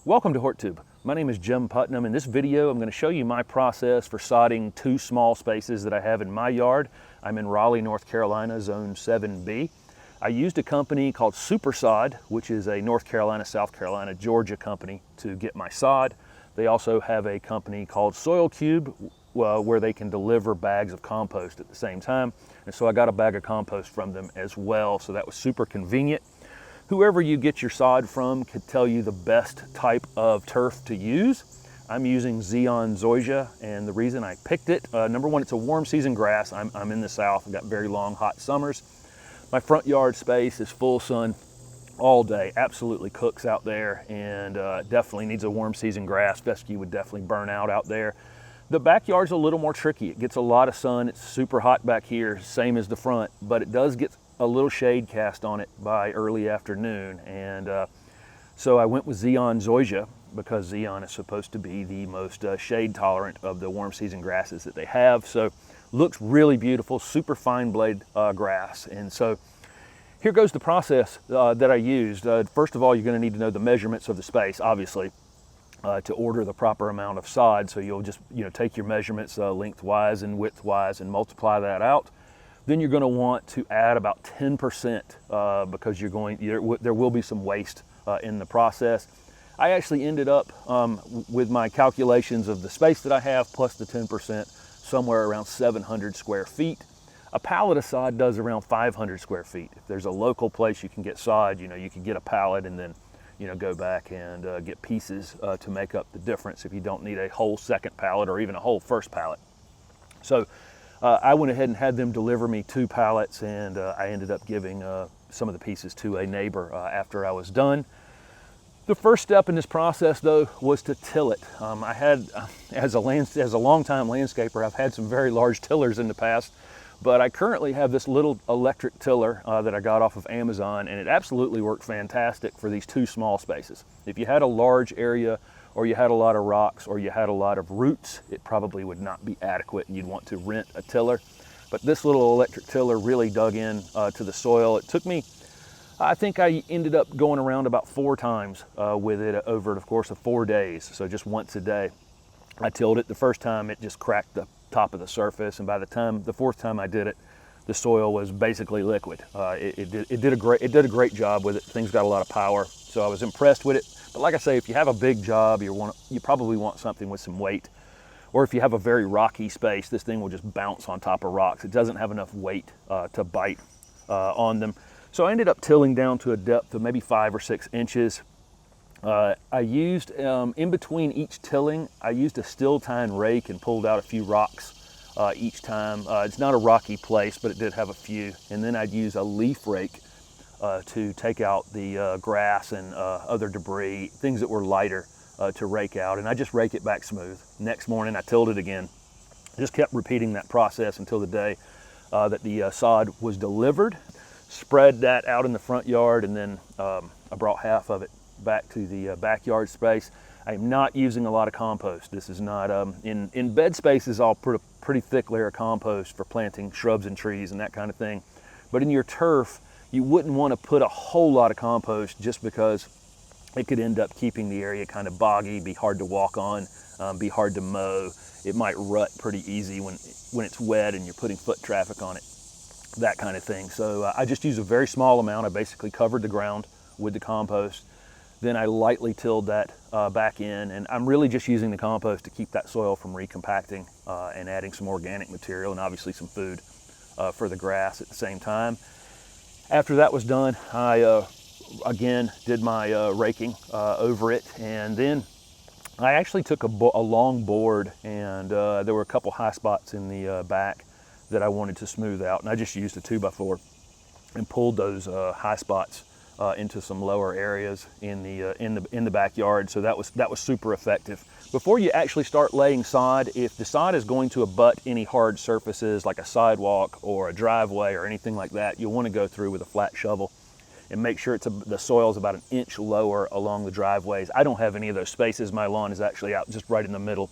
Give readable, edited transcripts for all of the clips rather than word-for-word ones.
Welcome to HortTube. My name is Jim Putnam. In this video, I'm going to show you my process for sodding two small spaces that I have in my yard. I'm in Raleigh, North Carolina, Zone 7B. I used a company called Super Sod, which is a North Carolina, South Carolina, Georgia company to get my sod. They also have a company called Soil Cube, where they can deliver bags of compost at the same time. And so I got a bag of compost from them as well, so that was super convenient. Whoever you get your sod from could tell you the best type of turf to use. I'm using Zeon Zoysia, and the reason I picked it, number one, it's a warm season grass. I'm in the South, I've got very long, hot summers. My front yard space is full sun all day, absolutely cooks out there, and definitely needs a warm season grass. Fescue would definitely burn out there. The backyard's a little more tricky. It gets a lot of sun, it's super hot back here, same as the front, but it does get a little shade cast on it by early afternoon. And so I went with Zeon Zoysia because Zeon is supposed to be the most shade tolerant of the warm season grasses that they have. So looks really beautiful, super fine blade grass. And so here goes the process that I used. First of all, you're gonna need to know the measurements of the space, obviously, to order the proper amount of sod. So you'll just take your measurements lengthwise and widthwise and multiply that out. Then you're going to want to add about 10% because there will be some waste in the process. I actually ended up with my calculations of the space that I have plus the 10% somewhere around 700 square feet. A pallet of sod does around 500 square feet. If there's a local place you can get sod, you can get a pallet and then go back and get pieces to make up the difference if you don't need a whole second pallet or even a whole first pallet. So I went ahead and had them deliver me 2 pallets, and I ended up giving some of the pieces to a neighbor after I was done. The first step in this process, though, was to till it. I had, as a longtime landscaper, I've had some very large tillers in the past, but I currently have this little electric tiller that I got off of Amazon, and it absolutely worked fantastic for these 2 small spaces. If you had a large area, or you had a lot of rocks, or you had a lot of roots, it probably would not be adequate and you'd want to rent a tiller. But this little electric tiller really dug in to the soil. It took me, I think I ended up going around about 4 times with it over the course of 4 days, so just once a day. I tilled it. The first time it just cracked the top of the surface, and by the 4th time I did it, the soil was basically liquid. It did a great job with it. Things got a lot of power, so I was impressed with it. But like I say, if you have a big job, you probably want something with some weight. Or if you have a very rocky space, this thing will just bounce on top of rocks. It doesn't have enough weight to bite on them. So I ended up tilling down to a depth of maybe 5 or 6 inches. I used, in between each tilling, I used a still tine rake and pulled out a few rocks each time. It's not a rocky place, but it did have a few. And then I'd use a leaf rake to take out the grass and other debris, things that were lighter to rake out, and I just rake it back smooth. Next morning I tilled it again. Just kept repeating that process until the day that the sod was delivered. Spread that out in the front yard, and then I brought half of it back to the backyard space. I'm not using a lot of compost. This is not, in bed spaces I'll put a pretty thick layer of compost for planting shrubs and trees and that kind of thing. But in your turf, you wouldn't want to put a whole lot of compost just because it could end up keeping the area kind of boggy, be hard to walk on, be hard to mow. It might rut pretty easy when it's wet and you're putting foot traffic on it, that kind of thing. So I just used a very small amount. I basically covered the ground with the compost. Then I lightly tilled that back in, and I'm really just using the compost to keep that soil from recompacting and adding some organic material and obviously some food for the grass at the same time. After that was done, I again did my raking over it, and then I actually took a long board, and there were a couple high spots in the back that I wanted to smooth out, and I just used a 2x4 and pulled those high spots into some lower areas in the backyard. So that was super effective. Before you actually start laying sod, if the sod is going to abut any hard surfaces like a sidewalk or a driveway or anything like that, you'll want to go through with a flat shovel and make sure the soil is about 1 inch lower along the driveways. I don't have any of those spaces. My lawn is actually out just right in the middle,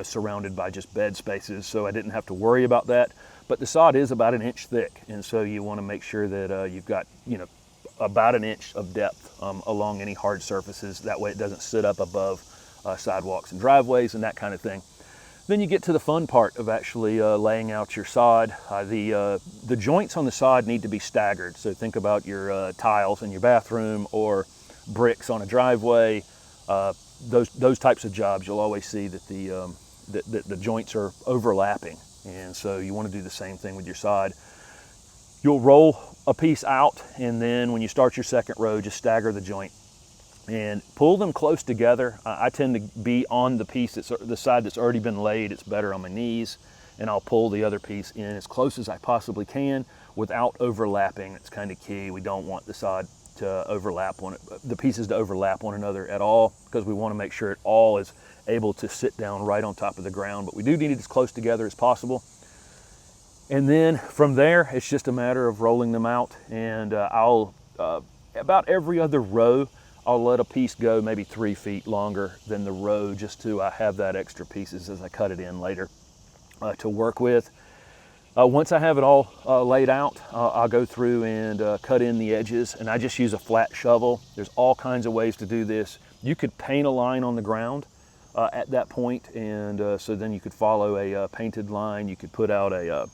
surrounded by just bed spaces, so I didn't have to worry about that. But the sod is about 1 inch thick, and so you want to make sure that you've got about an inch of depth along any hard surfaces. That way it doesn't sit up above sidewalks and driveways and that kind of thing. Then you get to the fun part of actually laying out your sod. The joints on the sod need to be staggered. So think about your tiles in your bathroom or bricks on a driveway. Those types of jobs, you'll always see that the joints are overlapping. And so you want to do the same thing with your sod. You'll roll a piece out, and then when you start your second row, just stagger the joint and pull them close together. I tend to be on the piece the side that's already been laid. It's better on my knees, and I'll pull the other piece in as close as I possibly can without overlapping. It's kind of key. We don't want the sod to overlap the pieces to overlap one another at all, because we want to make sure it all is able to sit down right on top of the ground. But we do need it as close together as possible. And then from there, it's just a matter of rolling them out. And I'll about every other row, I'll let a piece go maybe 3 feet longer than the row, just to have that extra pieces as I cut it in later to work with. Once I have it all laid out, I'll go through and cut in the edges, and I just use a flat shovel. There's all kinds of ways to do this. You could paint a line on the ground at that point, and so then you could follow a painted line. You could put out a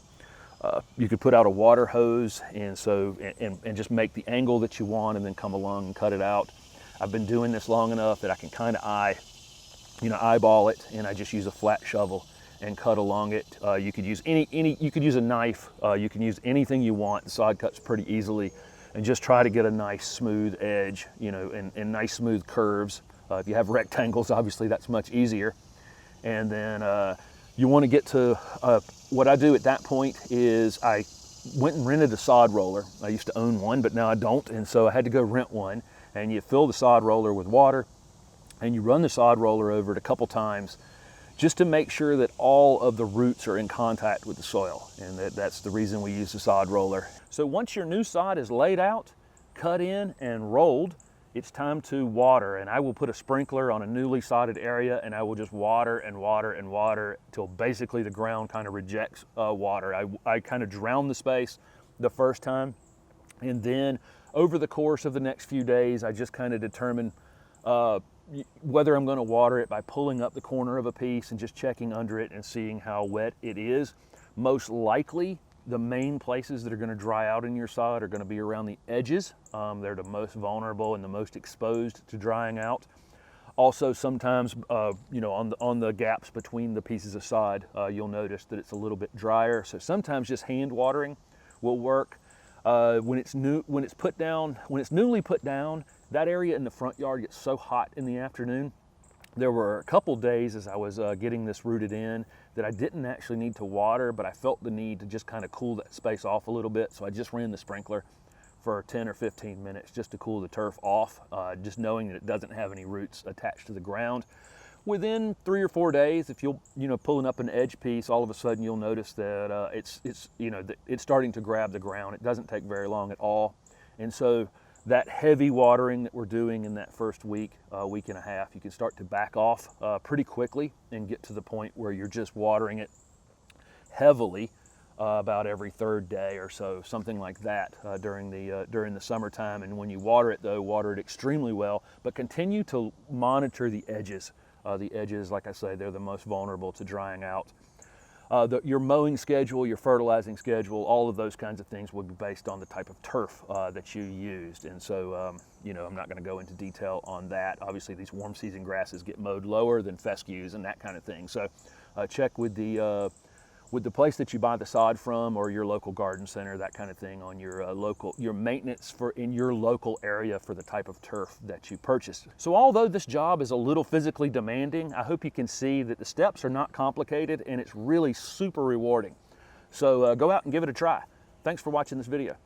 water hose, and just make the angle that you want, and then come along and cut it out. I've been doing this long enough that I can kind of eyeball it, and I just use a flat shovel and cut along it. You could use you could use a knife. You can use anything you want. The sod cuts pretty easily, and just try to get a nice smooth edge, and nice smooth curves. If you have rectangles, obviously that's much easier. And then you want to get to what I do at that point is I went and rented a sod roller. I used to own one, but now I don't, and so I had to go rent one. And you fill the sod roller with water, and you run the sod roller over it a couple times just to make sure that all of the roots are in contact with the soil. And that's the reason we use the sod roller. So once your new sod is laid out, cut in, and rolled, it's time to water. And I will put a sprinkler on a newly sodded area, and I will just water and water and water till basically the ground kind of rejects water. I kind of drown the space the first time, and then over the course of the next few days, I just kind of determine whether I'm going to water it by pulling up the corner of a piece and just checking under it and seeing how wet it is. Most likely, the main places that are going to dry out in your sod are going to be around the edges. They're the most vulnerable and the most exposed to drying out. Also, sometimes, on the gaps between the pieces of sod, you'll notice that it's a little bit drier. So sometimes just hand watering will work. When it's newly put down, that area in the front yard gets so hot in the afternoon. There were a couple days as I was getting this rooted in that I didn't actually need to water, but I felt the need to just kind of cool that space off a little bit. So I just ran the sprinkler for 10 or 15 minutes just to cool the turf off, just knowing that it doesn't have any roots attached to the ground. Within 3 or 4 days, if you'll pulling up an edge piece, all of a sudden you'll notice that it's starting to grab the ground. It doesn't take very long at all, and so that heavy watering that we're doing in that first week, week and a half, you can start to back off pretty quickly and get to the point where you're just watering it heavily about every third day or so, something like that during the summertime. And when you water it, though, water it extremely well, but continue to monitor the edges. The edges, like I say, they're the most vulnerable to drying out. Your mowing schedule, your fertilizing schedule, all of those kinds of things will be based on the type of turf that you used. And so, I'm not going to go into detail on that. Obviously, these warm season grasses get mowed lower than fescues and that kind of thing. So check with the place that you buy the sod from, or your local garden center, that kind of thing, on your maintenance in your local area for the type of turf that you purchased. So although this job is a little physically demanding, I hope you can see that the steps are not complicated and it's really super rewarding. So go out and give it a try. Thanks for watching this video.